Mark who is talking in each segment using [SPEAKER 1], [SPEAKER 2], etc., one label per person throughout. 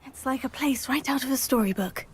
[SPEAKER 1] It's like a place right out of a storybook.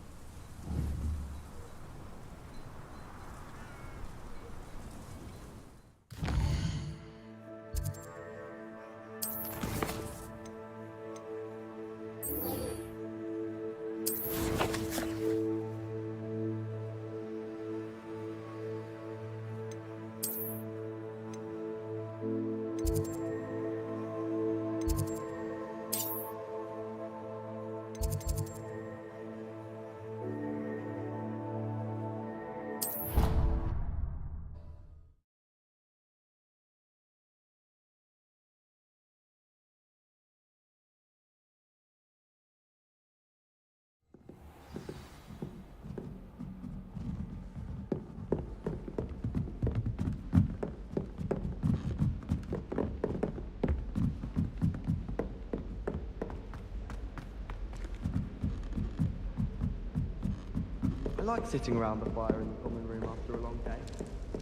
[SPEAKER 2] I like sitting around the fire in the common room after a long day.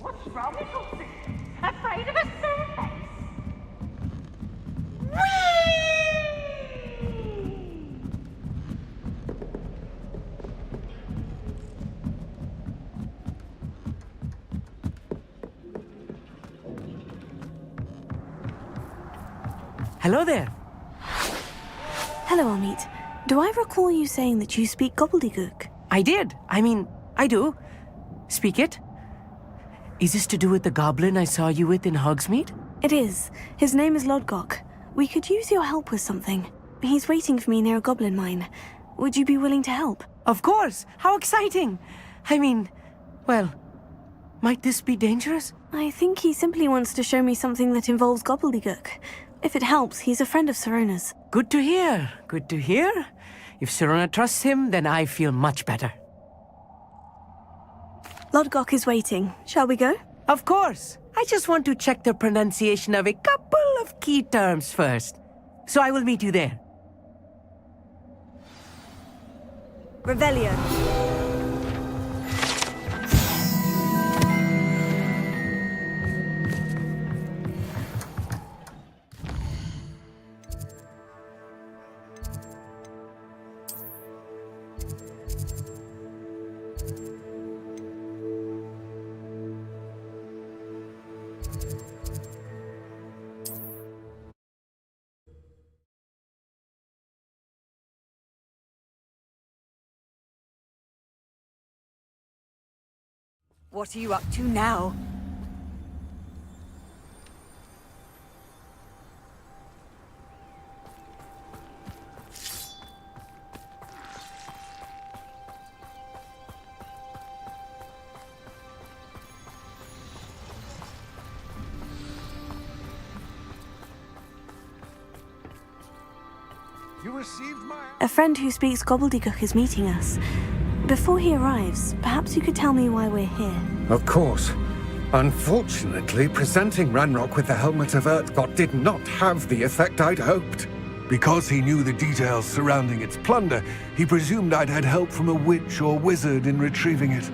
[SPEAKER 3] What's wrong with you? Afraid of a surface?
[SPEAKER 4] Hello there.
[SPEAKER 1] Hello, Amit. Do I recall you saying that you speak gobbledygook?
[SPEAKER 4] I did. I do. Speak it. Is this to do with the goblin I saw you with in Hogsmeade?
[SPEAKER 1] It is. His name is Lodgok. We could use your help with something. He's waiting for me near a goblin mine. Would you be willing to help?
[SPEAKER 4] Of course. How exciting. Well, might this be dangerous?
[SPEAKER 1] I think he simply wants to show me something that involves gobbledygook. If it helps, he's a friend of Sirona's.
[SPEAKER 4] Good to hear. Good to hear. If Sirona trusts him, then I feel much better.
[SPEAKER 1] Lodgok is waiting. Shall we go?
[SPEAKER 4] Of course. I just want to check the pronunciation of a couple of key terms first. So I will meet you there.
[SPEAKER 1] Revelio.
[SPEAKER 5] What are you up to now?
[SPEAKER 6] You received my...
[SPEAKER 1] A friend who speaks gobbledygook is meeting us. Before he arrives, perhaps you could tell me why we're here.
[SPEAKER 6] Of course. Unfortunately, presenting Ranrock with the Helmet of Urtkot did not have the effect I'd hoped. Because he knew the details surrounding its plunder, he presumed I'd had help from a witch or wizard in retrieving it.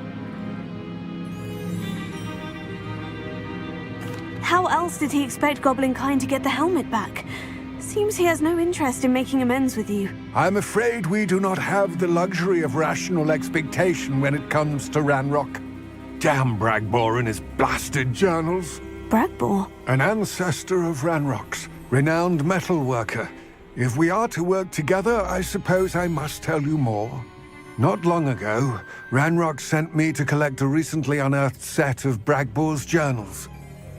[SPEAKER 1] How else did he expect Goblinkind to get the helmet back? Seems he has no interest in making amends with you.
[SPEAKER 6] I'm afraid we do not have the luxury of rational expectation when it comes to Ranrock. Damn Bragbor and his blasted journals.
[SPEAKER 1] Bragbor?
[SPEAKER 6] An ancestor of Ranrock's, renowned metal worker. If we are to work together, I suppose I must tell you more. Not long ago, Ranrock sent me to collect a recently unearthed set of Bragbor's journals.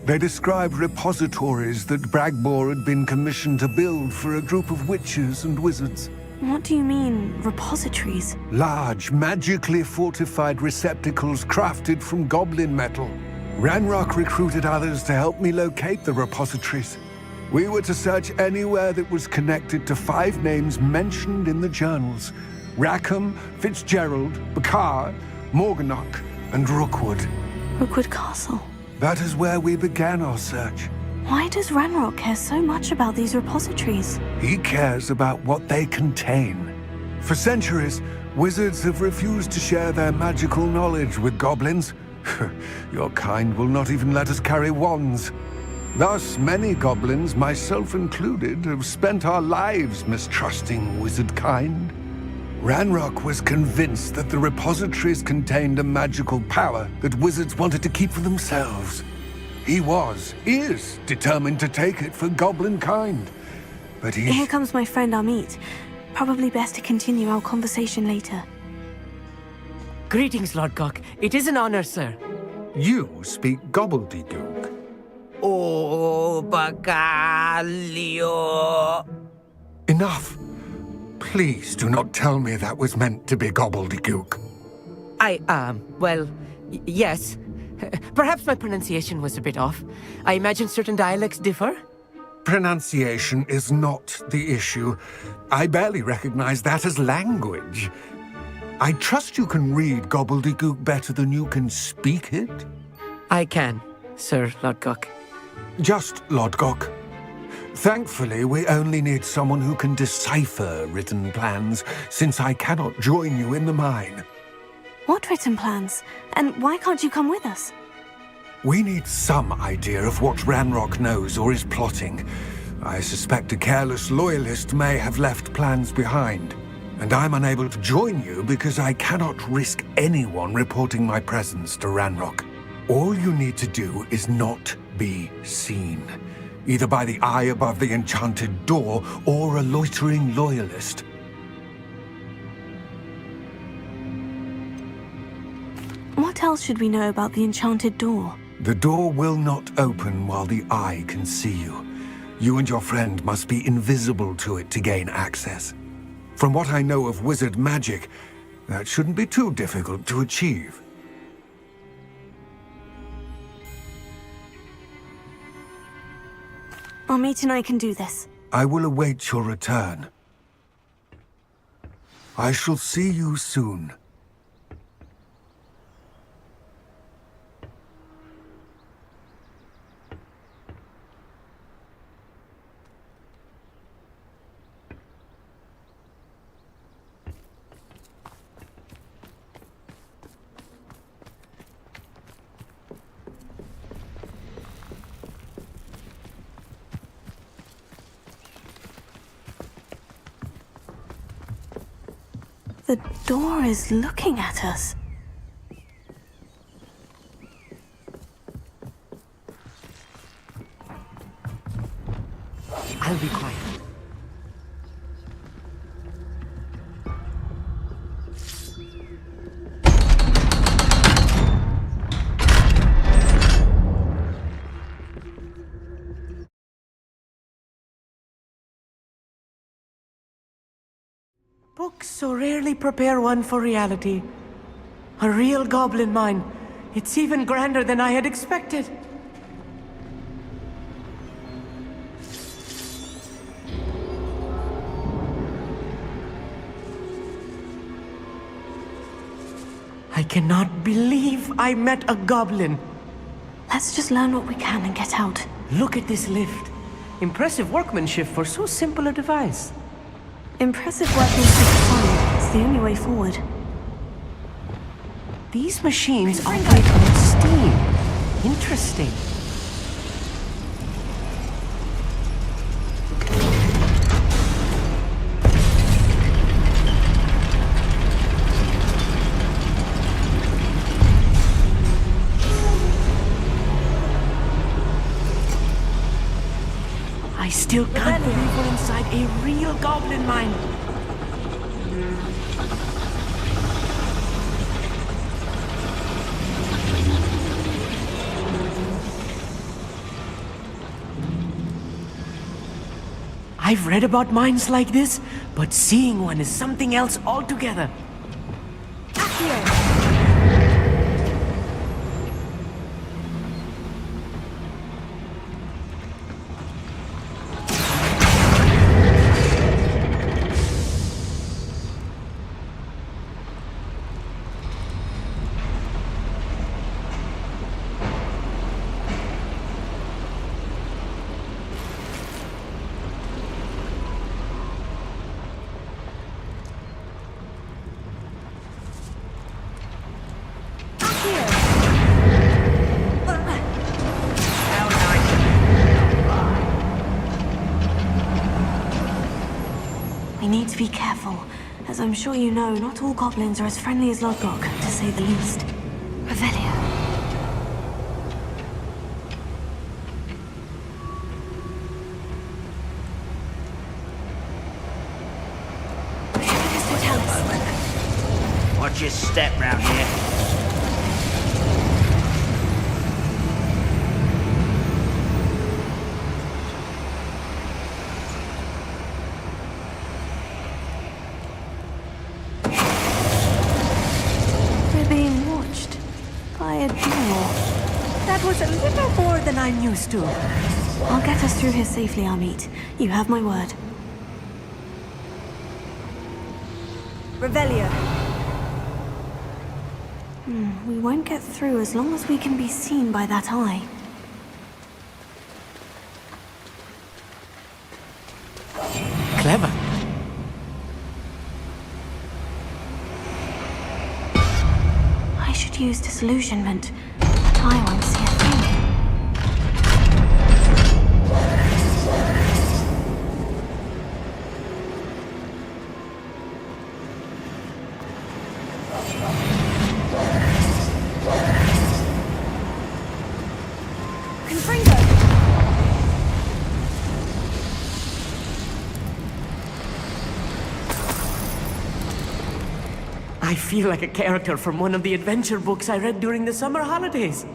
[SPEAKER 6] They described repositories that Bragbor had been commissioned to build for a group of witches and wizards.
[SPEAKER 1] What do you mean, repositories?
[SPEAKER 6] Large, magically fortified receptacles crafted from goblin metal. Ranrock recruited others to help me locate the repositories. We were to search anywhere that was connected to 5 names mentioned in the journals: Rackham, Fitzgerald, Bakar, Morganach, and Rookwood.
[SPEAKER 1] Rookwood Castle.
[SPEAKER 6] That is where we began our search.
[SPEAKER 1] Why does Ranrock care so much about these repositories?
[SPEAKER 6] He cares about what they contain. For centuries, wizards have refused to share their magical knowledge with goblins. Your kind will not even let us carry wands. Thus, many goblins, myself included, have spent our lives mistrusting wizard kind. Ranrock was convinced that the repositories contained a magical power that wizards wanted to keep for themselves. He is determined to take it for goblin kind. But
[SPEAKER 1] Here comes my friend Amit. Probably best to continue our conversation later.
[SPEAKER 4] Greetings, Lord Gok. It is an honor, sir.
[SPEAKER 6] You speak gobbledygook.
[SPEAKER 4] Oh, Bagalio.
[SPEAKER 6] Enough. Please do not tell me that was meant to be gobbledygook.
[SPEAKER 4] Yes. Perhaps my pronunciation was a bit off. I imagine certain dialects differ.
[SPEAKER 6] Pronunciation is not the issue. I barely recognize that as language. I trust you can read gobbledygook better than you can speak it?
[SPEAKER 4] I can, Sir Lord Gok.
[SPEAKER 6] Just Lord Gok. Thankfully, we only need someone who can decipher written plans, since I cannot join you in the mine.
[SPEAKER 1] What written plans? And why can't you come with us?
[SPEAKER 6] We need some idea of what Ranrock knows or is plotting. I suspect a careless loyalist may have left plans behind. And I'm unable to join you because I cannot risk anyone reporting my presence to Ranrock. All you need to do is not be seen, either by the eye above the enchanted door or a loitering loyalist.
[SPEAKER 1] What else should we know about the enchanted door?
[SPEAKER 6] The door will not open while the eye can see you. You and your friend must be invisible to it to gain access. From what I know of wizard magic, that shouldn't be too difficult to achieve.
[SPEAKER 1] Amit and I can do this.
[SPEAKER 6] I will await your return. I shall see you soon.
[SPEAKER 1] The door is looking at us.
[SPEAKER 4] I'll be quiet. Books so rarely prepare one for reality. A real goblin mine. It's even grander than I had expected. I cannot believe I met a goblin.
[SPEAKER 1] Let's just learn what we can and get out.
[SPEAKER 4] Look at this lift. Impressive workmanship for so simple a device.
[SPEAKER 1] Impressive workmanship fine. It's the only way forward.
[SPEAKER 4] These machines operate on steam. Interesting. I still can't believe we're inside a real goblin mine. I've read about mines like this, but seeing one is something else altogether.
[SPEAKER 1] We need to be careful. As I'm sure you know, not all goblins are as friendly as Lodgok, to say the least. Revelio.
[SPEAKER 7] Watch your step round here.
[SPEAKER 1] We're being watched by a door.
[SPEAKER 4] That was a little more than I'm used to.
[SPEAKER 1] I'll get us through here safely, Amit. You have my word.
[SPEAKER 5] Revelio.
[SPEAKER 1] We won't get through as long as we can be seen by that eye.
[SPEAKER 4] Clever.
[SPEAKER 1] I should use disillusionment. That eye won't see a thing.
[SPEAKER 4] I feel like a character from one of the adventure books I read during the summer holidays.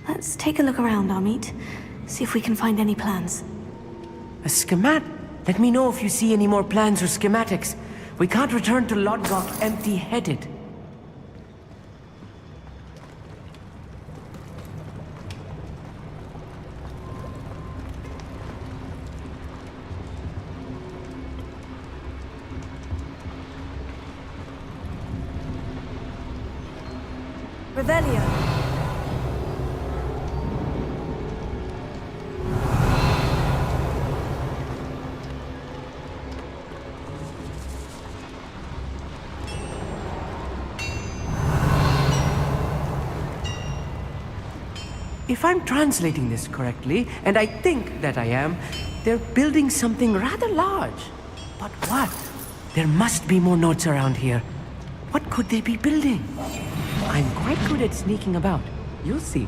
[SPEAKER 1] Let's take a look around, Amit. See if we can find any plans.
[SPEAKER 4] A schemat? Let me know if you see any more plans or schematics. We can't return to Lodgok empty-headed.
[SPEAKER 5] Revelio.
[SPEAKER 4] If I'm translating this correctly, and I think that I am, they're building something rather large. But what? There must be more notes around here. What could they be building? I'm quite good at sneaking about. You'll see.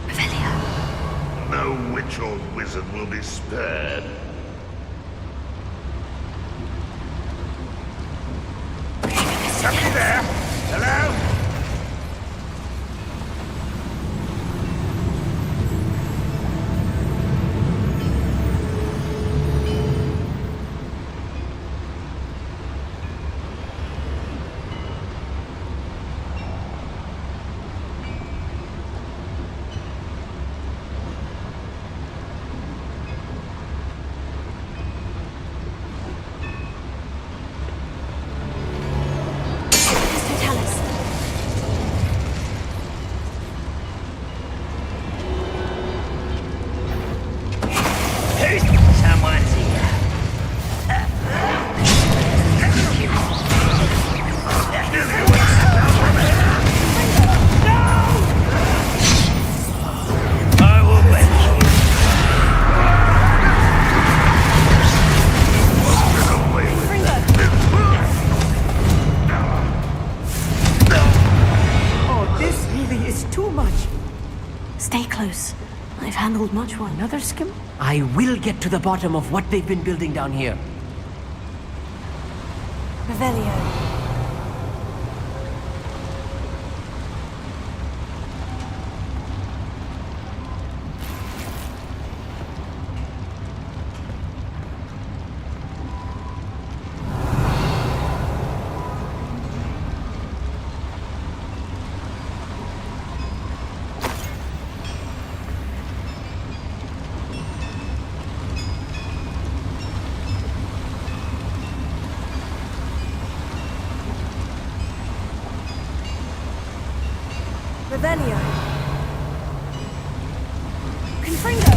[SPEAKER 1] Revelio.
[SPEAKER 8] No witch or wizard will be spared. Somebody there? Hello?
[SPEAKER 1] Stay close. I've handled much work.
[SPEAKER 4] Another skim? I will get to the bottom of what they've been building down here.
[SPEAKER 5] Revelio. Revelio. Confringo.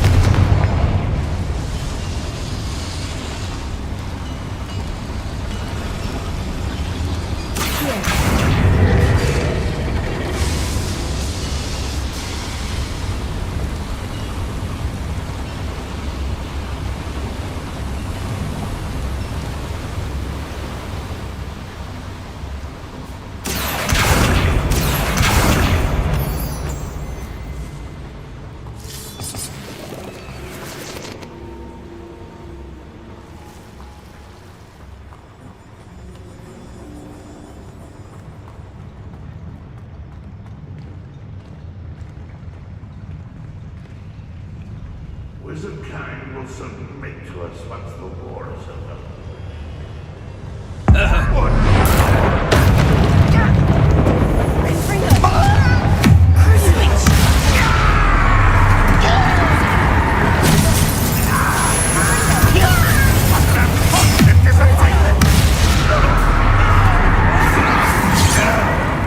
[SPEAKER 8] Wizard kind will submit to us once the war is over.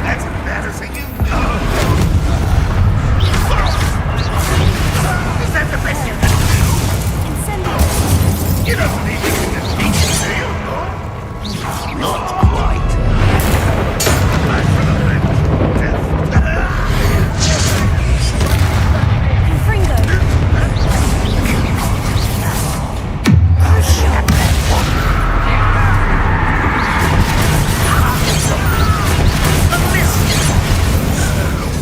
[SPEAKER 8] That's embarrassing. Is that the best you can do? You don't need to get a detail, no? Not quite. I should have meant death.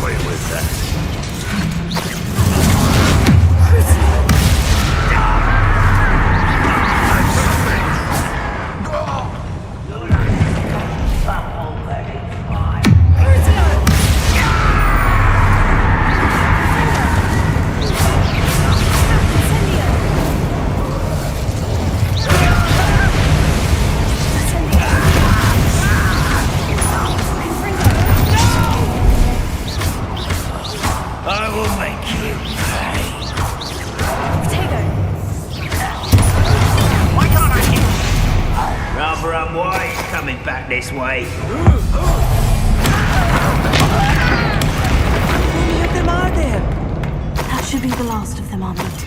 [SPEAKER 8] Away with that. I will make you pay. Why can't I hit? Rather unwise coming back this way.
[SPEAKER 4] How many of them are there?
[SPEAKER 1] That should be the last of them, Armand.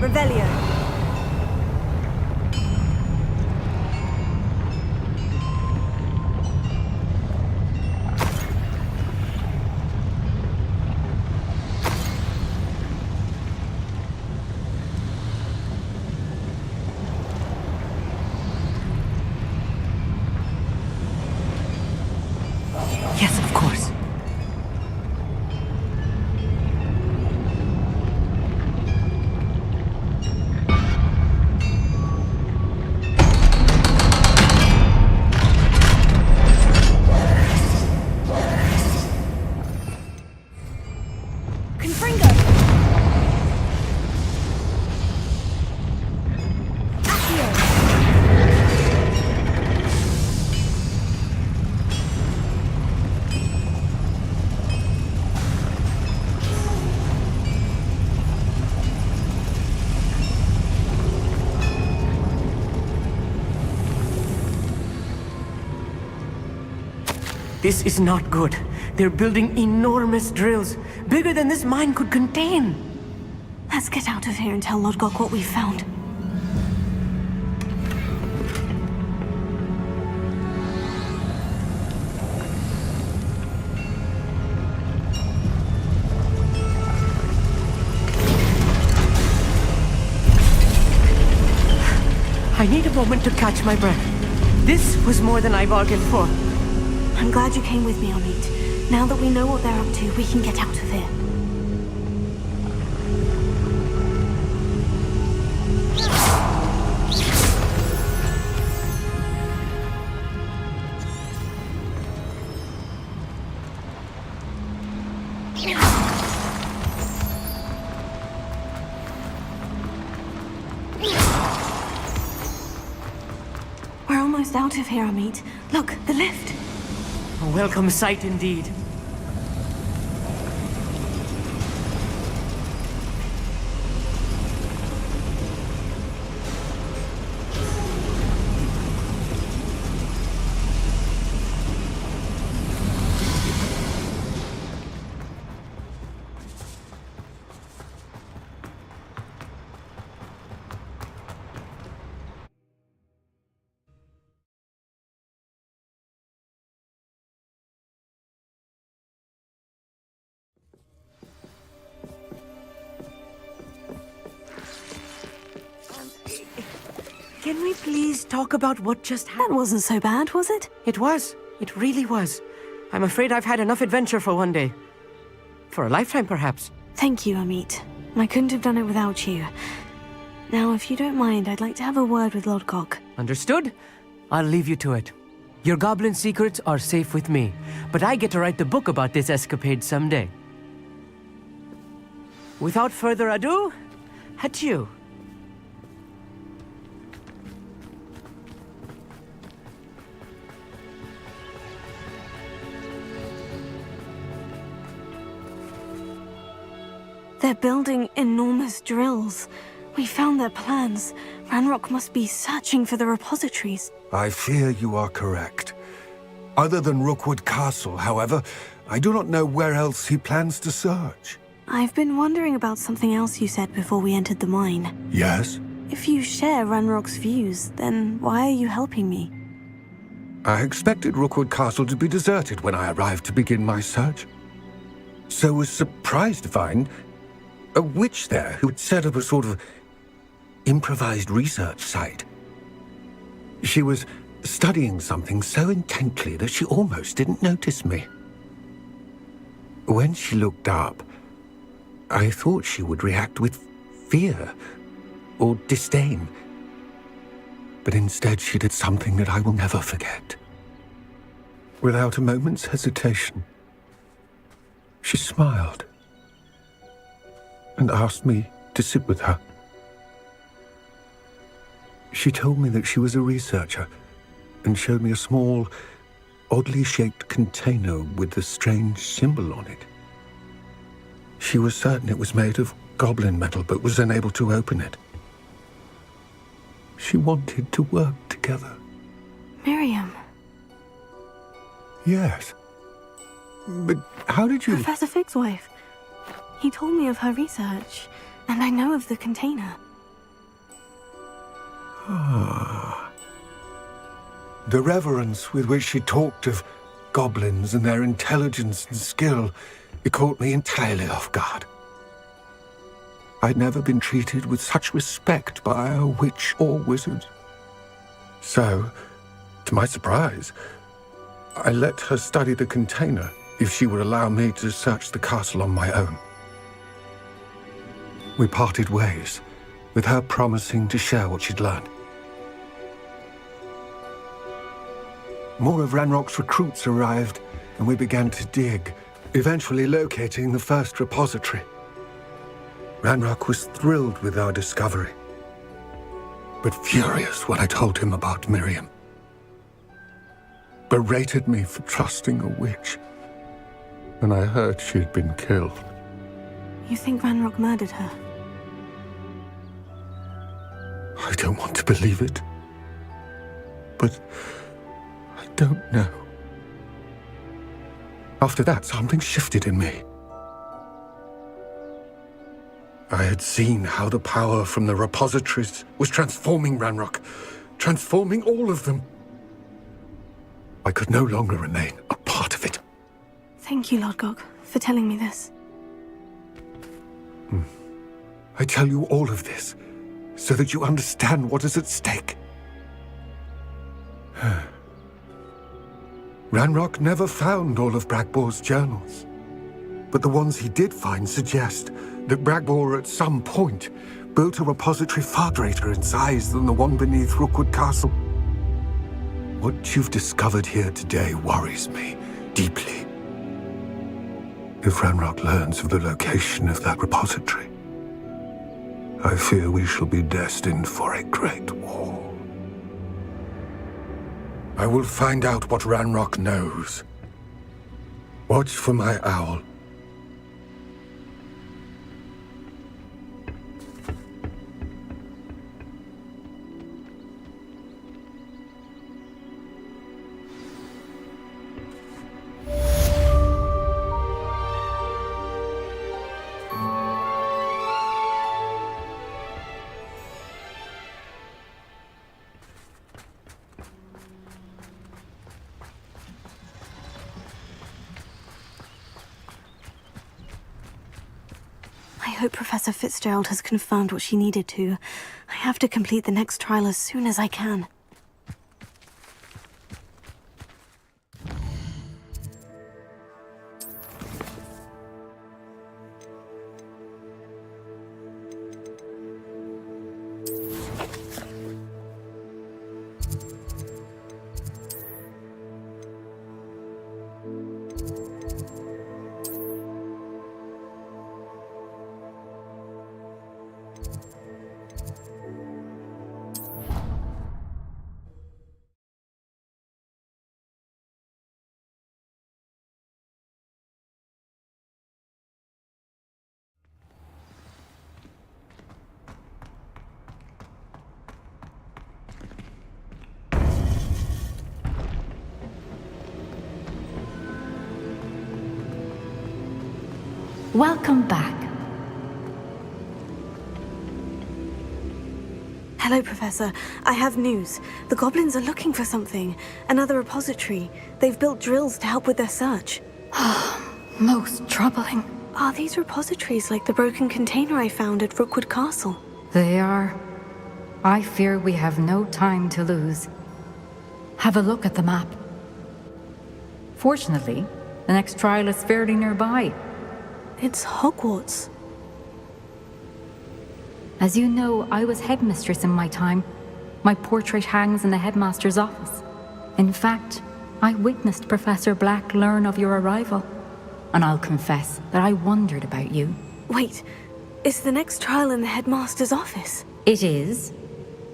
[SPEAKER 5] Revelio.
[SPEAKER 4] Yes, of course.
[SPEAKER 5] Confringo.
[SPEAKER 4] This is not good. They're building enormous drills, bigger than this mine could contain.
[SPEAKER 1] Let's get out of here and tell Lodgok what we've found.
[SPEAKER 4] I need a moment to catch my breath. This was more than I bargained for.
[SPEAKER 1] I'm glad you came with me, Amit. Now that we know what they're up to, we can get out of here. We're almost out of here, Amit. Look, the lift.
[SPEAKER 4] A welcome sight indeed. Can we please talk about what just happened?
[SPEAKER 1] That wasn't so bad, was it?
[SPEAKER 4] It was. It really was. I'm afraid I've had enough adventure for one day. For a lifetime, perhaps.
[SPEAKER 1] Thank you, Amit. I couldn't have done it without you. Now, if you don't mind, I'd like to have a word with Lodgok.
[SPEAKER 4] Understood? I'll leave you to it. Your goblin secrets are safe with me, but I get to write the book about this escapade someday. Without further ado, adieu.
[SPEAKER 1] They're building enormous drills. We found their plans. Ranrock must be searching for the repositories.
[SPEAKER 6] I fear you are correct. Other than Rookwood Castle, however, I do not know where else he plans to search.
[SPEAKER 1] I've been wondering about something else you said before we entered the mine.
[SPEAKER 6] Yes?
[SPEAKER 1] If you share Ranrock's views, then why are you helping me?
[SPEAKER 6] I expected Rookwood Castle to be deserted when I arrived to begin my search. So was surprised to find a witch there who had set up a sort of improvised research site. She was studying something so intently that she almost didn't notice me. When she looked up, I thought she would react with fear or disdain. But instead she did something that I will never forget. Without a moment's hesitation, she smiled and asked me to sit with her. She told me that she was a researcher and showed me a small, oddly shaped container with a strange symbol on it. She was certain it was made of goblin metal, but was unable to open it. She wanted to work together.
[SPEAKER 1] Miriam.
[SPEAKER 6] Yes. But how did you...
[SPEAKER 1] Professor Fig's wife. He told me of her research, and I know of the container.
[SPEAKER 6] The reverence with which she talked of goblins and their intelligence and skill, it caught me entirely off guard. I'd never been treated with such respect by a witch or wizard. So, to my surprise, I let her study the container if she would allow me to search the castle on my own. We parted ways, with her promising to share what she'd learned. More of Ranrock's recruits arrived, and we began to dig, eventually locating the first repository. Ranrock was thrilled with our discovery, but furious when I told him about Miriam. Berated me for trusting a witch, and I heard she'd been killed.
[SPEAKER 1] You think Ranrock murdered her?
[SPEAKER 6] I don't want to believe it, but I don't know. After that, something shifted in me. I had seen how the power from the repositories was transforming Ranrock, transforming all of them. I could no longer remain a part of it.
[SPEAKER 1] Thank you, Lodgok, for telling me this.
[SPEAKER 6] I tell you all of this so that you understand what is at stake. Ranrock never found all of Bragbor's journals. But the ones he did find suggest that Bragbor at some point built a repository far greater in size than the one beneath Rookwood Castle. What you've discovered here today worries me deeply. If Ranrock learns of the location of that repository, I fear we shall be destined for a great war. I will find out what Ranrock knows. Watch for my owl.
[SPEAKER 1] I hope Professor Fitzgerald has confirmed what she needed to. I have to complete the next trial as soon as I can.
[SPEAKER 7] Welcome back.
[SPEAKER 1] Hello, Professor. I have news. The goblins are looking for something. Another repository. They've built drills to help with their search.
[SPEAKER 7] Most troubling.
[SPEAKER 1] Are these repositories like the broken container I found at Rookwood Castle?
[SPEAKER 7] They are. I fear we have no time to lose. Have a look at the map. Fortunately, the next trial is fairly nearby.
[SPEAKER 1] It's Hogwarts.
[SPEAKER 7] As you know, I was headmistress in my time. My portrait hangs in the headmaster's office. In fact, I witnessed Professor Black learn of your arrival. And I'll confess that I wondered about you.
[SPEAKER 1] Wait, is the next trial in the headmaster's office?
[SPEAKER 7] It is.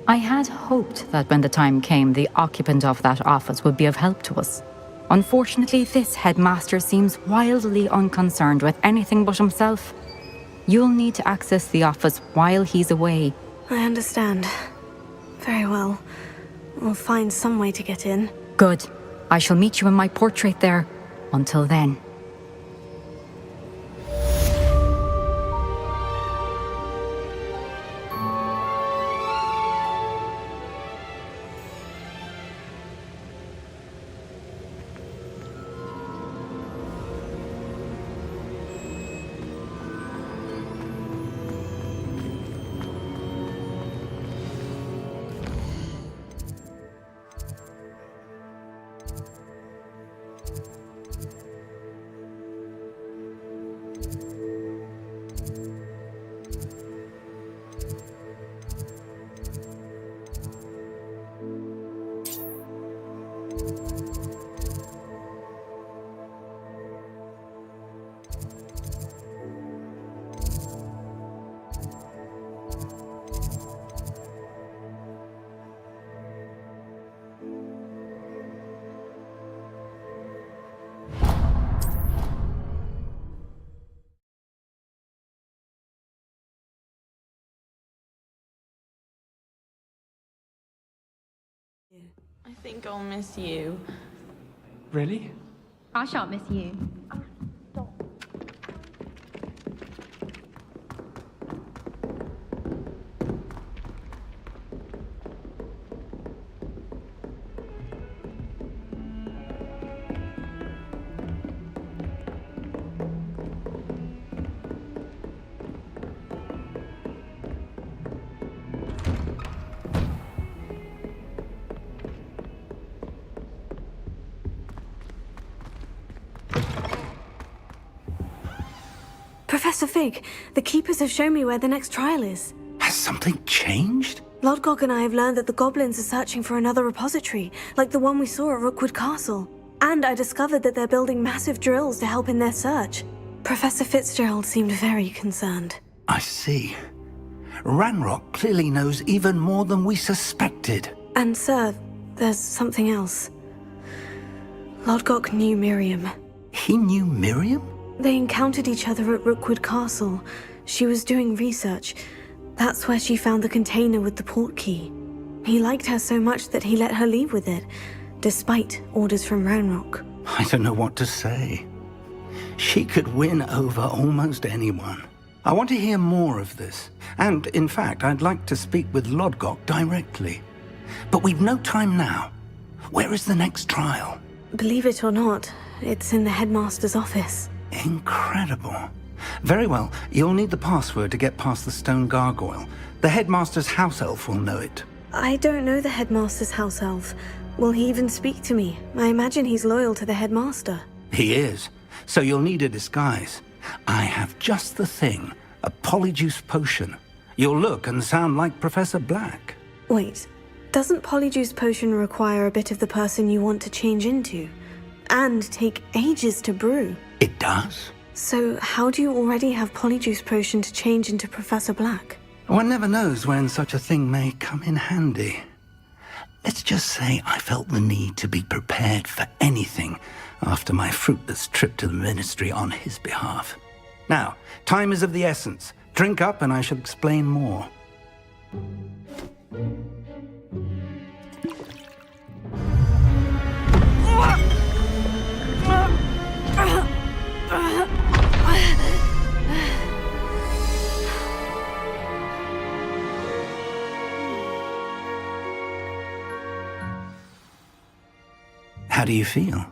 [SPEAKER 7] I had hoped that when the time came, the occupant of that office would be of help to us. Unfortunately, this headmaster seems wildly unconcerned with anything but himself. You'll need to access the office while he's away.
[SPEAKER 1] I understand. Very well. We'll find some way to get in.
[SPEAKER 7] Good. I shall meet you in my portrait there. Until then.
[SPEAKER 9] I think I'll miss you.
[SPEAKER 10] Really?
[SPEAKER 11] I shan't miss you.
[SPEAKER 1] Professor Fig, the Keepers have shown me where the next trial is.
[SPEAKER 8] Has something changed?
[SPEAKER 1] Lodgok and I have learned that the goblins are searching for another repository, like the one we saw at Rookwood Castle. And I discovered that they're building massive drills to help in their search. Professor Fitzgerald seemed very concerned.
[SPEAKER 8] I see. Ranrock clearly knows even more than we suspected.
[SPEAKER 1] And sir, there's something else. Lodgok knew Miriam.
[SPEAKER 8] He knew Miriam?
[SPEAKER 1] They encountered each other at Rookwood Castle. She was doing research. That's where she found the container with the port key. He liked her so much that he let her leave with it, despite orders from Ranrock.
[SPEAKER 8] I don't know what to say. She could win over almost anyone. I want to hear more of this. And, in fact, I'd like to speak with Lodgok directly. But we've no time now. Where is the next trial?
[SPEAKER 1] Believe it or not, it's in the headmaster's office.
[SPEAKER 8] Incredible. Very well, you'll need the password to get past the stone gargoyle. The headmaster's house elf will know it.
[SPEAKER 1] I don't know the headmaster's house elf. Will he even speak to me? I imagine he's loyal to the headmaster.
[SPEAKER 8] He is. So you'll need a disguise. I have just the thing. A polyjuice potion. You'll look and sound like Professor Black.
[SPEAKER 1] Wait, doesn't polyjuice potion require a bit of the person you want to change into? And take ages to brew?
[SPEAKER 8] It does.
[SPEAKER 1] So how do you already have polyjuice potion to change into Professor Black?
[SPEAKER 8] One never knows when such a thing may come in handy. Let's just say I felt the need to be prepared for anything after my fruitless trip to the Ministry on his behalf. Now, time is of the essence. Drink up and I shall explain more. How do you feel?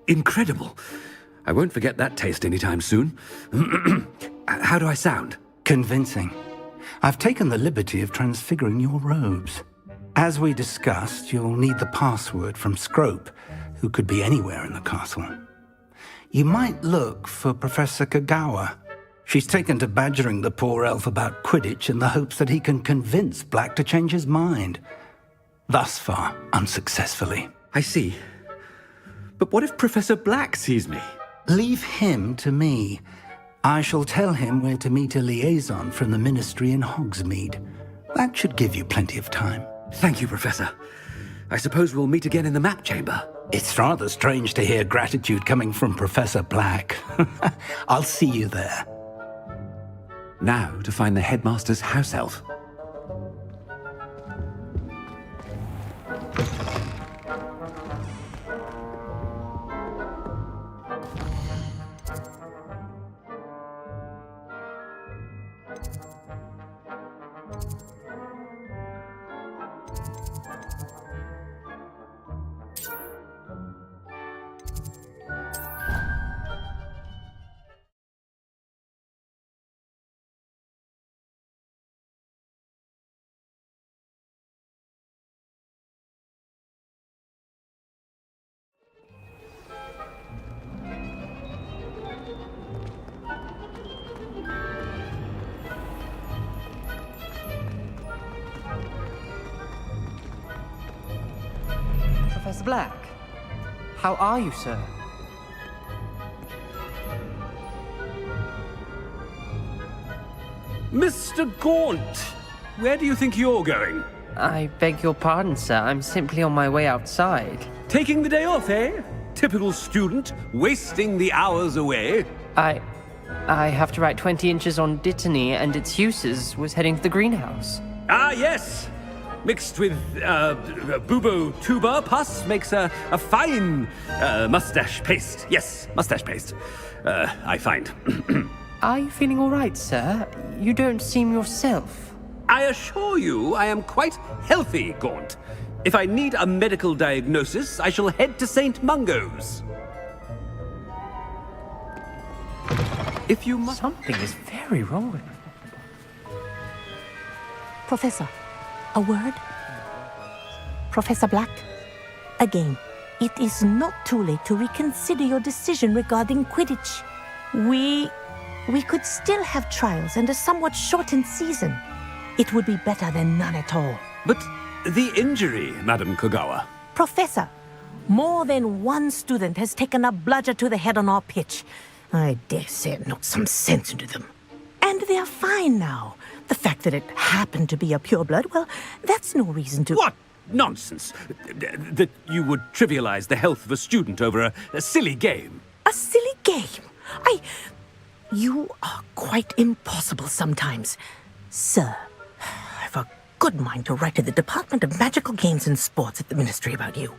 [SPEAKER 11] Incredible. I won't forget that taste anytime soon. How do I sound?
[SPEAKER 8] Convincing. I've taken the liberty of transfiguring your robes. As we discussed, you'll need the password from Scrope, who could be anywhere in the castle. You might look for Professor Kagawa. She's taken to badgering the poor elf about Quidditch in the hopes that he can convince Black to change his mind. Thus far, unsuccessfully.
[SPEAKER 11] I see. But what if Professor Black sees me?
[SPEAKER 8] Leave him to me. I shall tell him where to meet a liaison from the Ministry in Hogsmeade. That should give you plenty of time.
[SPEAKER 11] Thank you, Professor. I suppose we'll meet again in the map chamber.
[SPEAKER 8] It's rather strange to hear gratitude coming from Professor Black. I'll see you there.
[SPEAKER 11] Now to find the headmaster's house elf.
[SPEAKER 10] Professor Black, how are you, sir?
[SPEAKER 11] Mr. Gaunt, where do you think you're going?
[SPEAKER 10] I beg your pardon, sir. I'm simply on my way outside.
[SPEAKER 11] Taking the day off, eh? Typical student, wasting the hours away.
[SPEAKER 10] I have to write 20 inches on Dittany and its uses. Was heading to the greenhouse.
[SPEAKER 11] Ah, yes. Mixed with bubo tuber pus makes a fine mustache paste. Yes, mustache paste. I find.
[SPEAKER 10] Are you feeling all right, sir? You don't seem yourself.
[SPEAKER 11] I assure you I am quite healthy, Gaunt. If I need a medical diagnosis, I shall head to St. Mungo's. If you must...
[SPEAKER 10] Something is very wrong with me.
[SPEAKER 12] Professor, a word? Professor Black, again, it is not too late to reconsider your decision regarding Quidditch. We we could still have trials and a somewhat shortened season. It would be better than none at all.
[SPEAKER 11] But the injury, Madam Kogawa.
[SPEAKER 12] Professor, more than one student has taken a bludger to the head on our pitch. I dare say it knocked some sense into them. And they're fine now. The fact that it happened to be a pureblood, well, that's no reason to...
[SPEAKER 11] What nonsense! That you would trivialize the health of a student over a silly game.
[SPEAKER 12] A silly game? You are quite impossible sometimes. Sir, I've a good mind to write to the Department of Magical Games and Sports at the Ministry about you.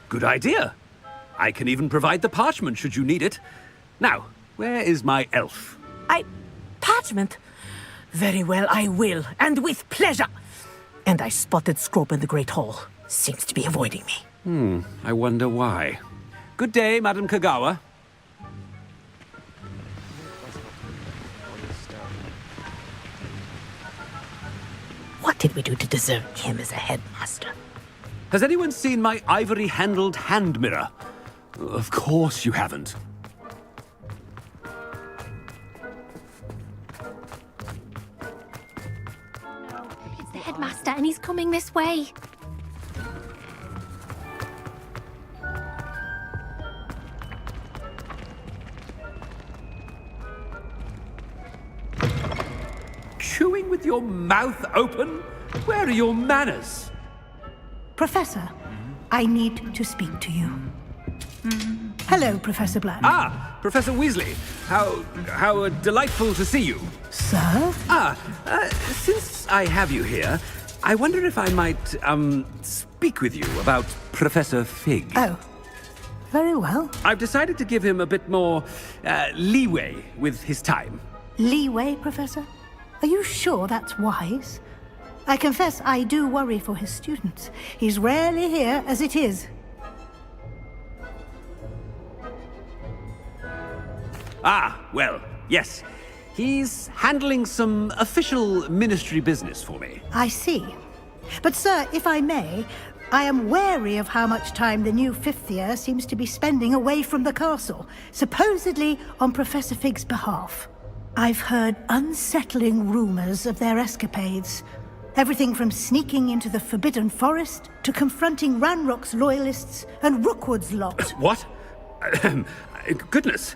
[SPEAKER 11] Good idea. I can even provide the parchment should you need it. Now, where is my elf?
[SPEAKER 12] Parchment? Very well, I will, and with pleasure. And I spotted Scrope in the Great Hall. Seems to be avoiding me.
[SPEAKER 11] I wonder why. Good day, Madam Kogawa.
[SPEAKER 12] What did we do to deserve him as a headmaster?
[SPEAKER 11] Has anyone seen my ivory-handled hand mirror? Of course you haven't.
[SPEAKER 13] It's the headmaster, and he's coming this way.
[SPEAKER 11] Chewing with your mouth open? Where are your manners?
[SPEAKER 14] Professor, I need to speak to you. Hello, Professor Black.
[SPEAKER 11] Ah, Professor Weasley. How delightful to see you.
[SPEAKER 14] Sir?
[SPEAKER 11] Since I have you here, I wonder if I might, speak with you about Professor Fig.
[SPEAKER 14] Oh, very well.
[SPEAKER 11] I've decided to give him a bit more, leeway with his time.
[SPEAKER 14] Leeway, Professor? Are you sure that's wise? I confess I do worry for his students. He's rarely here as it is.
[SPEAKER 11] Ah, well, yes. He's handling some official ministry business for me.
[SPEAKER 14] I see. But, sir, if I may, I am wary of how much time the new fifth year seems to be spending away from the castle, supposedly on Professor Fig's behalf. I've heard unsettling rumors of their escapades. Everything from sneaking into the Forbidden Forest to confronting Ranrock's loyalists and Rookwood's lot.
[SPEAKER 11] What? Goodness.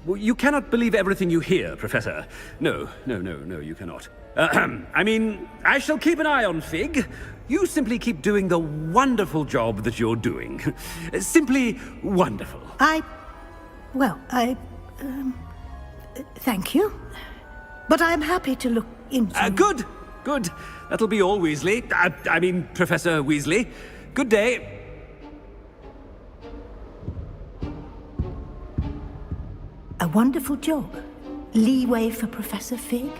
[SPEAKER 11] You cannot believe everything you hear, Professor. No, you cannot. I mean, I shall keep an eye on Fig. You simply keep doing the wonderful job that you're doing. Simply wonderful.
[SPEAKER 14] Thank you. But I'm happy to look into...
[SPEAKER 11] Good. That'll be all, Weasley. I mean, Professor Weasley. Good day.
[SPEAKER 14] A wonderful job. Leeway for Professor Fig?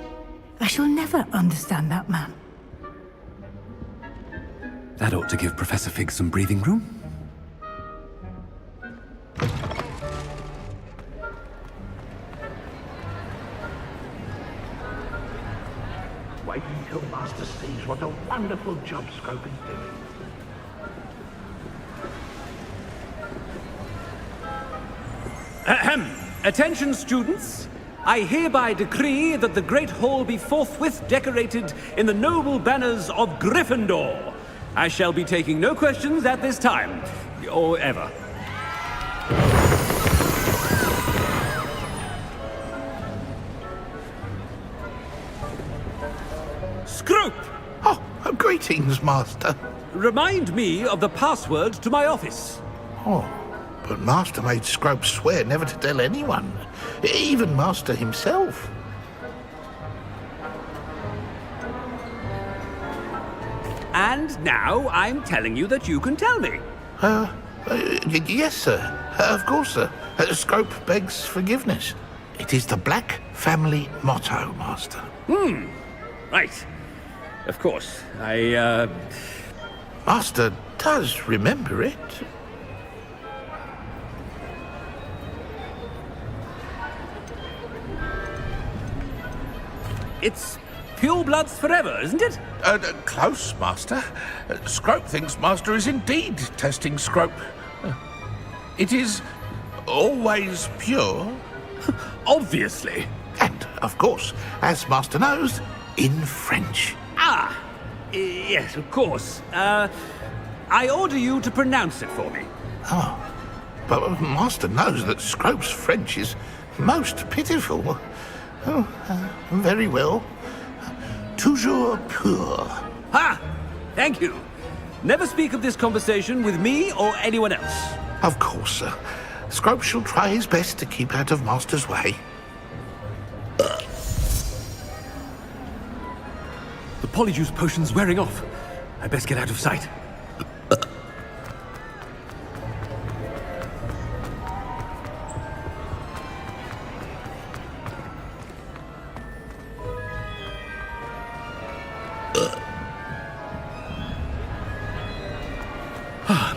[SPEAKER 14] I shall never understand that man.
[SPEAKER 11] That ought to give Professor Fig some breathing room.
[SPEAKER 15] Wait until Master sees what a wonderful job Scrope is doing.
[SPEAKER 11] Attention, students. I hereby decree that the Great Hall be forthwith decorated in the noble banners of Gryffindor. I shall be taking no questions at this time, or ever. Scrope!
[SPEAKER 15] Oh, greetings, Master.
[SPEAKER 11] Remind me of the password to my office.
[SPEAKER 15] Oh, but Master made Scrope swear never to tell anyone, even Master himself.
[SPEAKER 11] And now I'm telling you that you can tell me.
[SPEAKER 15] Yes, sir. Of course, sir. Scrope begs forgiveness. It is the Black family motto, Master.
[SPEAKER 11] Right. Of course.
[SPEAKER 15] Master does remember it.
[SPEAKER 11] It's purebloods forever, isn't it?
[SPEAKER 15] Close, Master. Scrope thinks Master is indeed testing Scrope. It is always pure?
[SPEAKER 11] Obviously.
[SPEAKER 15] And, of course, as Master knows, in French.
[SPEAKER 11] Ah, yes, of course. I order you to pronounce it for me.
[SPEAKER 15] Oh, but Master knows that Scrope's French is most pitiful. Oh, very well. Toujours pur.
[SPEAKER 11] Ha! Thank you. Never speak of this conversation with me or anyone else.
[SPEAKER 15] Of course, sir. Scrope shall try his best to keep out of Master's way.
[SPEAKER 11] The polyjuice potion's wearing off. I best get out of sight.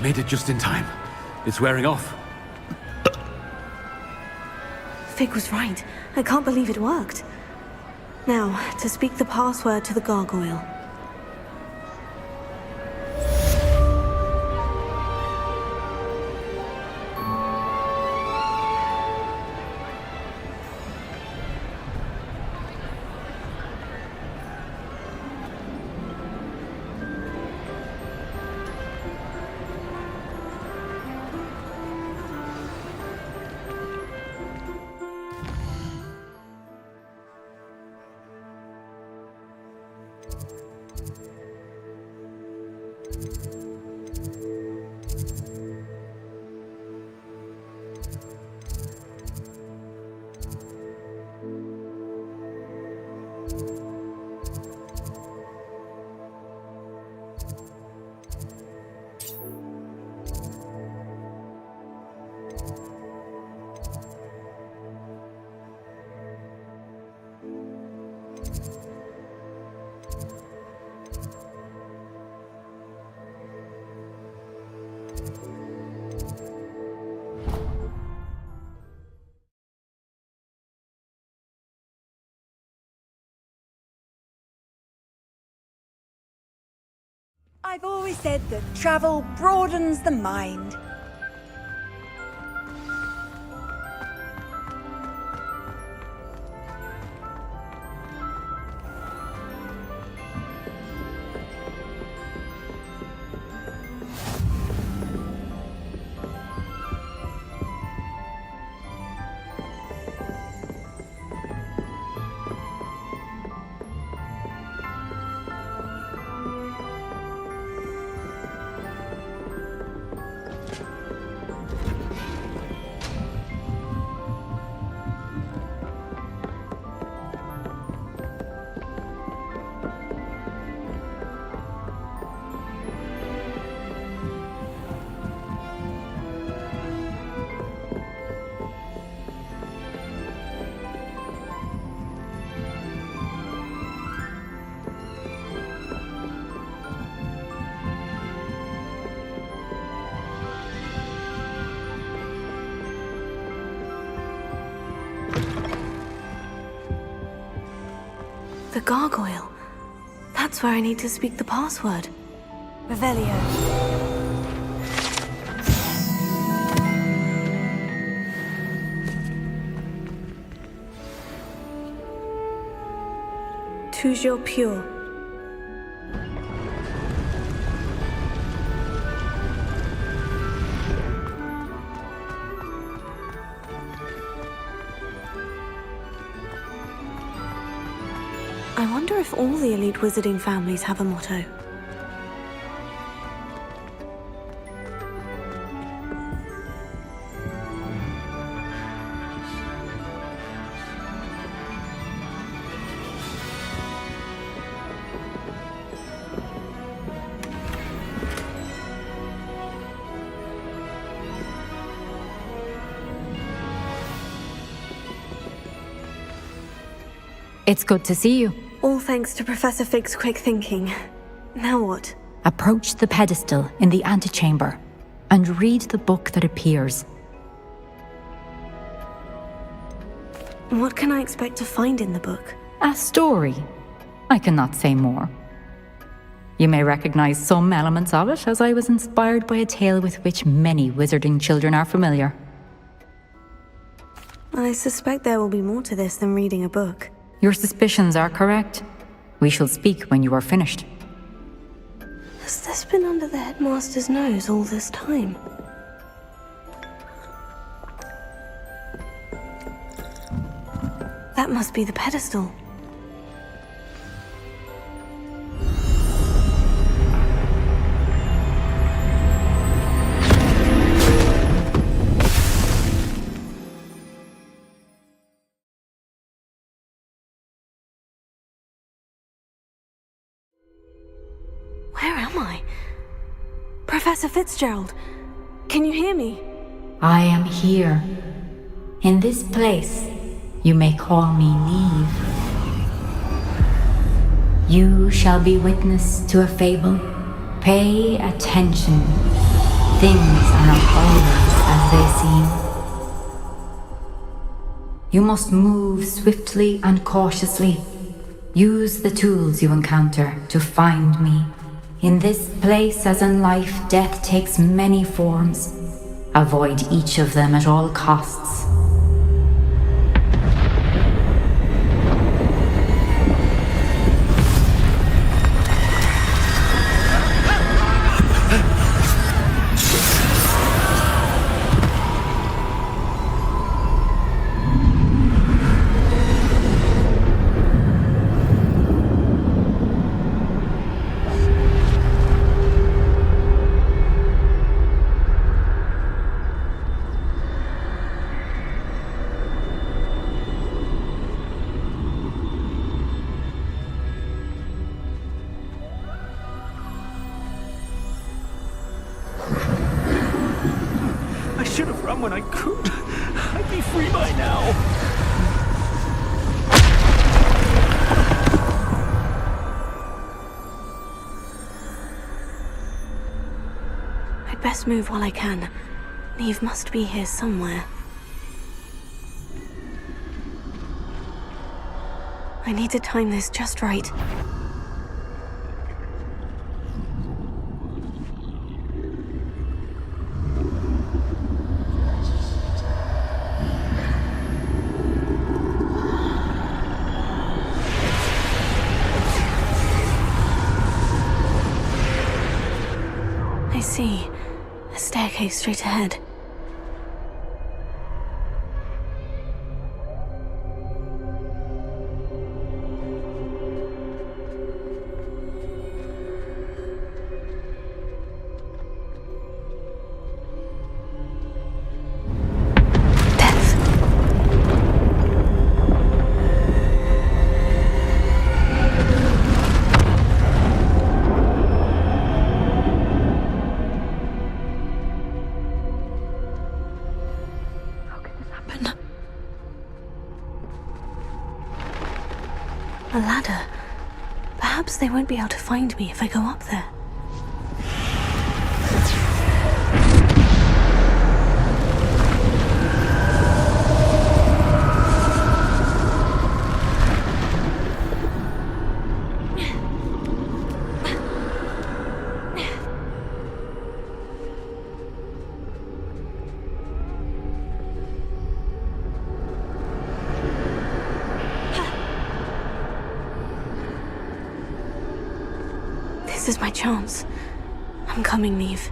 [SPEAKER 11] Made it just in time. It's wearing off.
[SPEAKER 1] Fig was right. I can't believe it worked. Now, to speak the password to the gargoyle.
[SPEAKER 5] I've always said that travel broadens the mind.
[SPEAKER 1] The gargoyle. That's where I need to speak the password.
[SPEAKER 5] Revelio.
[SPEAKER 1] Toujours pure. I wonder if all the elite wizarding families have a motto.
[SPEAKER 7] It's good to see you.
[SPEAKER 1] All thanks to Professor Fig's quick thinking. Now what?
[SPEAKER 7] Approach the pedestal in the antechamber and read the book that appears.
[SPEAKER 1] What can I expect to find in the book?
[SPEAKER 7] A story. I cannot say more. You may recognize some elements of it, as I was inspired by a tale with which many wizarding children are familiar.
[SPEAKER 1] I suspect there will be more to this than reading a book.
[SPEAKER 7] Your suspicions are correct. We shall speak when you are finished.
[SPEAKER 1] Has this been under the headmaster's nose all this time? That must be the pedestal. Where am I? Professor Fitzgerald, can you hear me?
[SPEAKER 7] I am here. In this place, you may call me Neve. You shall be witness to a fable. Pay attention. Things are not always as they seem. You must move swiftly and cautiously. Use the tools you encounter to find me. In this place, as in life, death takes many forms. Avoid each of them at all costs.
[SPEAKER 11] When I could, I'd be free by now.
[SPEAKER 1] I'd best move while I can. Neve must be here somewhere. I need to time this just right. I see. A staircase straight ahead. A ladder. Perhaps they won't be able to find me if I go up there. This is my chance. I'm coming, Neve.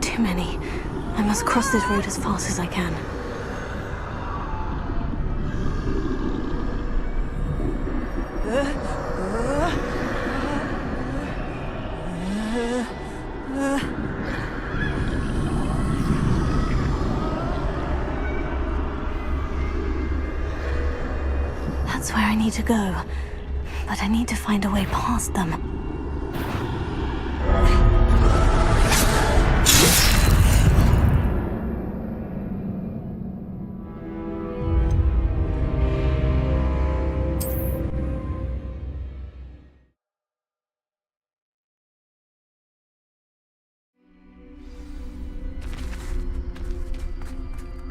[SPEAKER 1] Too many. I must cross this road as fast as I can. That's where I need to go, but I need to find a way past them.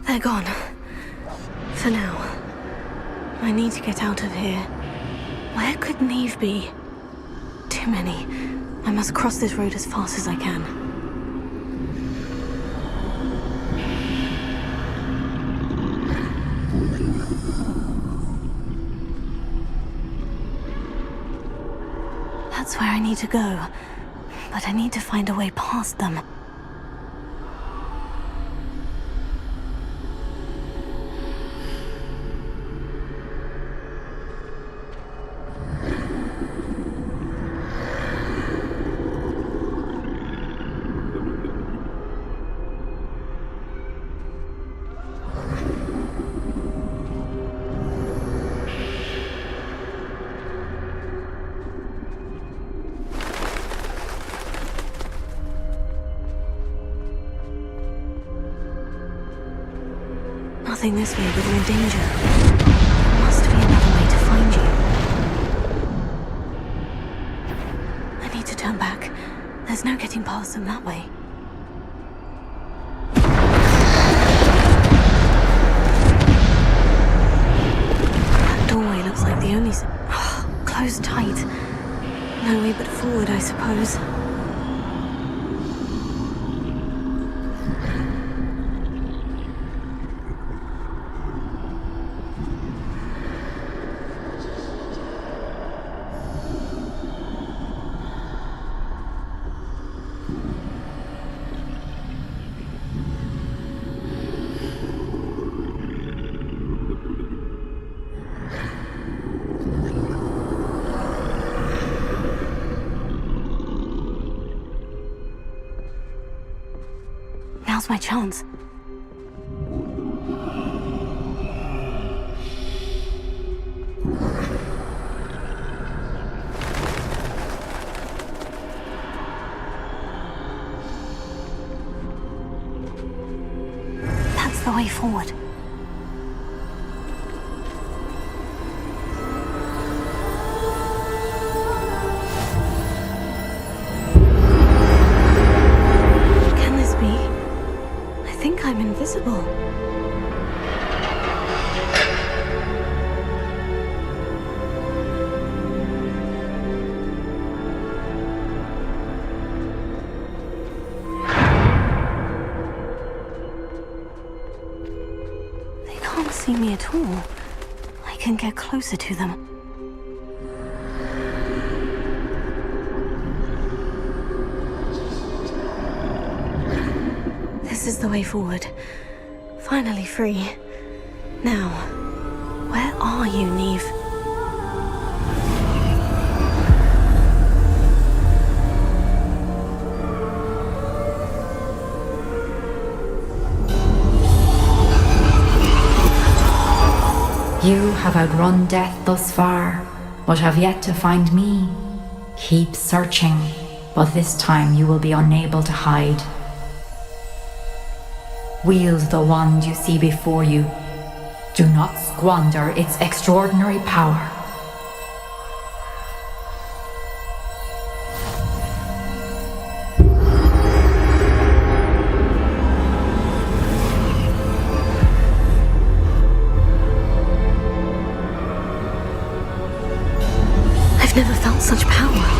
[SPEAKER 1] They're gone. For now. I need to get out of here. Where could Neve be? Too many. I must cross this road as fast as I can. That's where I need to go, but I need to find a way past them. Nothing this way, but we're in danger. There must be another way to find you. I need to turn back. There's no getting past them that way. That doorway looks like the only... closed tight. No way but forward, I suppose. Now's my chance. That's the way forward. I'm invisible. They can't see me at all. I can get closer to them. This is the way forward. Finally free. Now, where are you, Neve?
[SPEAKER 7] You have outrun death thus far, but have yet to find me. Keep searching, but this time you will be unable to hide. Wield the wand you see before you. Do not squander its extraordinary power.
[SPEAKER 1] I've never felt such power.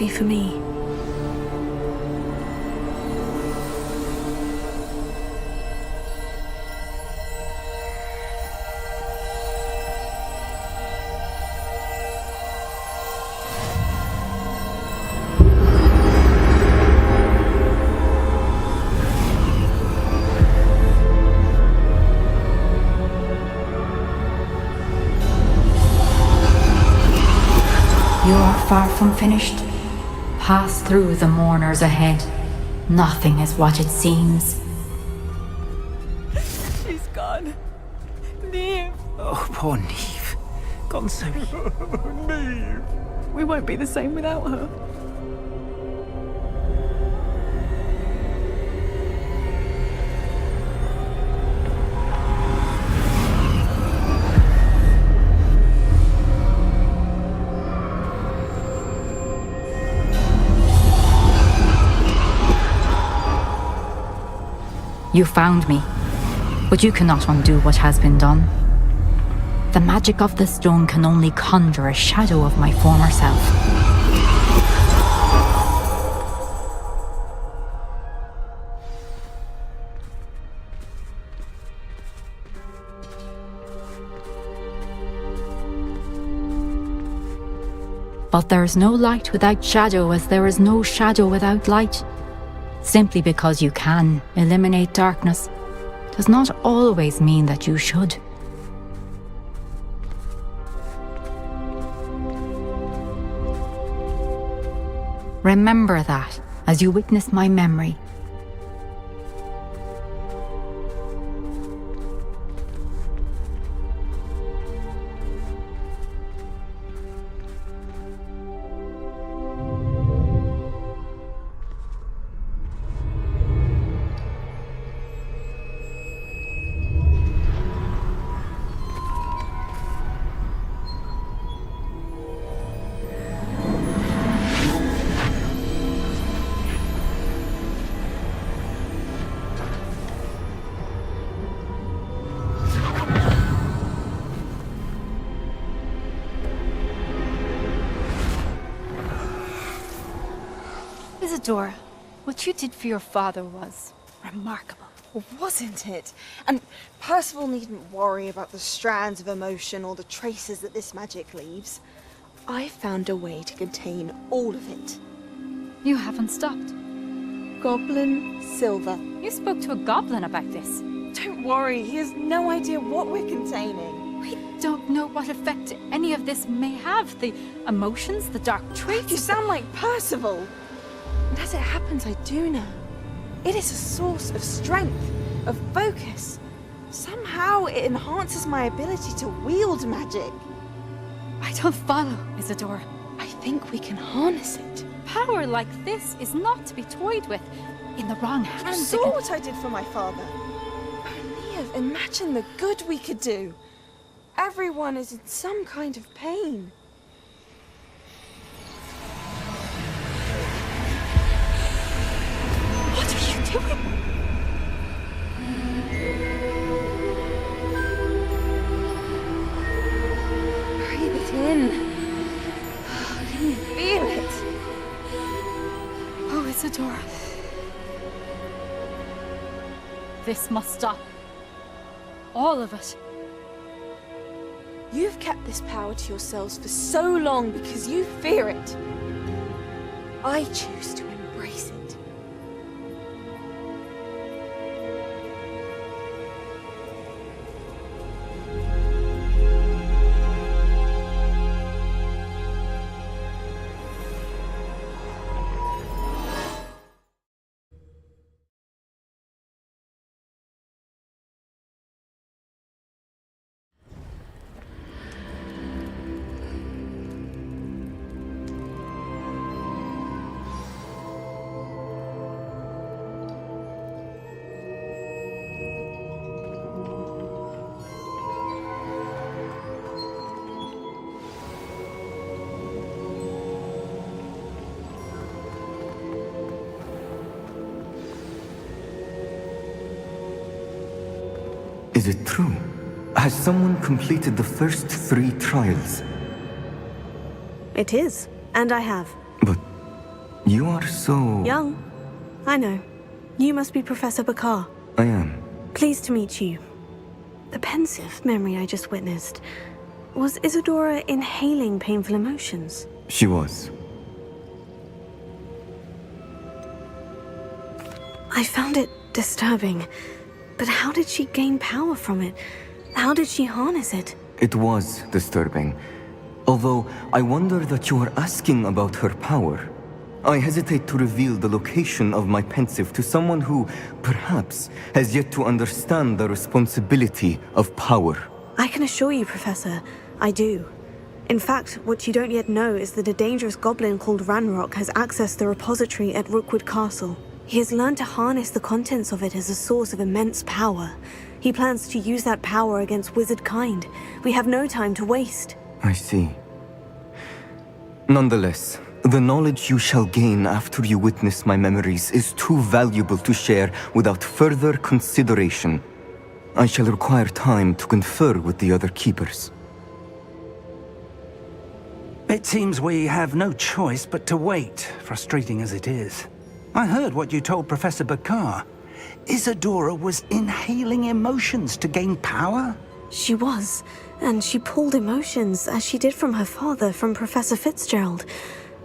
[SPEAKER 1] be for me.
[SPEAKER 7] You are far from finished. Pass through the mourners ahead. Nothing is what it seems.
[SPEAKER 5] She's gone. Neve.
[SPEAKER 4] Oh, poor Neve. Gone so...
[SPEAKER 5] Neve. We won't be the same without her.
[SPEAKER 7] You found me, but you cannot undo what has been done. The magic of the stone can only conjure a shadow of my former self. But there is no light without shadow, as there is no shadow without light. Simply because you can eliminate darkness does not always mean that you should. Remember that as you witness my memory.
[SPEAKER 16] Isadora, what you did for your father was remarkable.
[SPEAKER 17] Well, wasn't it? And Percival needn't worry about the strands of emotion or the traces that this magic leaves. I found a way to contain all of it.
[SPEAKER 16] You haven't stopped.
[SPEAKER 17] Goblin Silver.
[SPEAKER 16] You spoke to a goblin about this.
[SPEAKER 17] Don't worry, he has no idea what we're containing.
[SPEAKER 16] We don't know what effect any of this may have. The emotions, the dark traits.
[SPEAKER 17] You sound like Percival. And as it happens, I do know. It is a source of strength, of focus. Somehow it enhances my ability to wield magic.
[SPEAKER 16] I don't follow, Isadora.
[SPEAKER 17] I think we can harness it.
[SPEAKER 16] Power like this is not to be toyed with. In the wrong hands.
[SPEAKER 17] You saw what I did for my father. Only imagine the good we could do. Everyone is in some kind of pain.
[SPEAKER 16] What are you doing?
[SPEAKER 17] Breathe it in. Can you feel it?
[SPEAKER 16] Oh, Isadora. This must stop. All of it.
[SPEAKER 17] You've kept this power to yourselves for so long because you fear it. I choose to embrace it.
[SPEAKER 18] Is it true? Has someone completed the first 3 trials?
[SPEAKER 1] It is, and I have.
[SPEAKER 18] But You are so...
[SPEAKER 1] Young. I know. You must be Professor Bakar.
[SPEAKER 18] I am.
[SPEAKER 1] Pleased to meet you. The pensive memory I just witnessed. Was Isadora inhaling painful emotions?
[SPEAKER 18] She was.
[SPEAKER 1] I found it disturbing. But how did she gain power from it? How did she harness it?
[SPEAKER 18] It was disturbing. Although, I wonder that you are asking about her power. I hesitate to reveal the location of my pensive to someone who, perhaps, has yet to understand the responsibility of power.
[SPEAKER 1] I can assure you, Professor, I do. In fact, what you don't yet know is that a dangerous goblin called Ranrock has accessed the repository at Rookwood Castle. He has learned to harness the contents of it as a source of immense power. He plans to use that power against wizard kind. We have no time to waste.
[SPEAKER 18] I see. Nonetheless, the knowledge you shall gain after you witness my memories is too valuable to share without further consideration. I shall require time to confer with the other keepers.
[SPEAKER 8] It seems we have no choice but to wait, frustrating as it is. I heard what you told Professor Bakar. Isadora was inhaling emotions to gain power?
[SPEAKER 1] She was, and she pulled emotions, as she did from her father, from Professor Fitzgerald,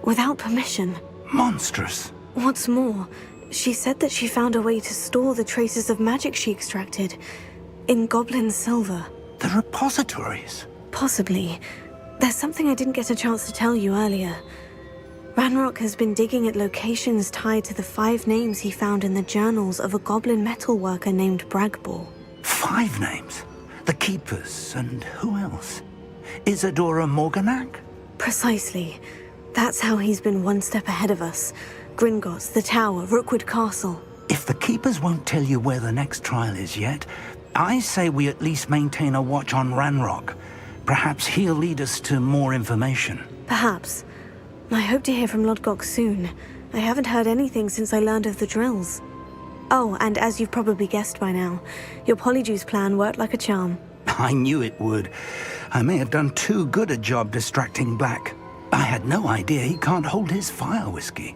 [SPEAKER 1] without permission.
[SPEAKER 8] Monstrous.
[SPEAKER 1] What's more, she said that she found a way to store the traces of magic she extracted in goblin silver.
[SPEAKER 8] The repositories?
[SPEAKER 1] Possibly. There's something I didn't get a chance to tell you earlier. Ranrock has been digging at locations tied to the 5 names he found in the journals of a goblin metalworker named Bragbor.
[SPEAKER 8] 5 names? The Keepers, and who else? Isadora Morganac?
[SPEAKER 1] Precisely. That's how he's been one step ahead of us. Gringotts, the Tower, Rookwood Castle.
[SPEAKER 8] If the Keepers won't tell you where the next trial is yet, I say we at least maintain a watch on Ranrock. Perhaps he'll lead us to more information.
[SPEAKER 1] Perhaps. I hope to hear from Lodgok soon. I haven't heard anything since I learned of the drills. Oh, and as you've probably guessed by now, your Polyjuice plan worked like a charm.
[SPEAKER 8] I knew it would. I may have done too good a job distracting Black. I had no idea he can't hold his fire whiskey.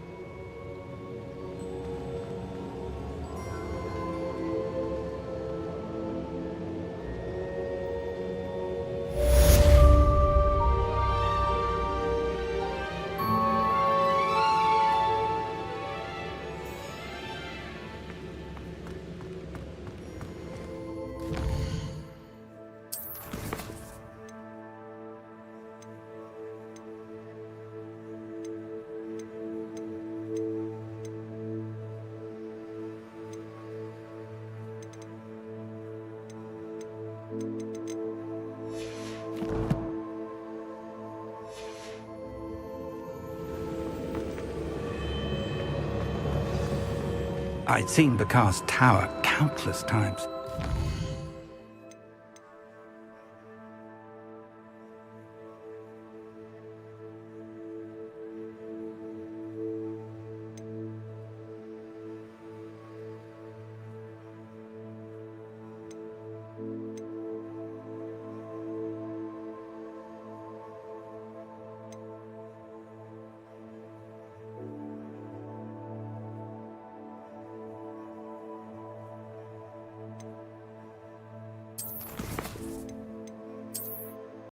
[SPEAKER 8] I'd seen Bakar's tower countless times.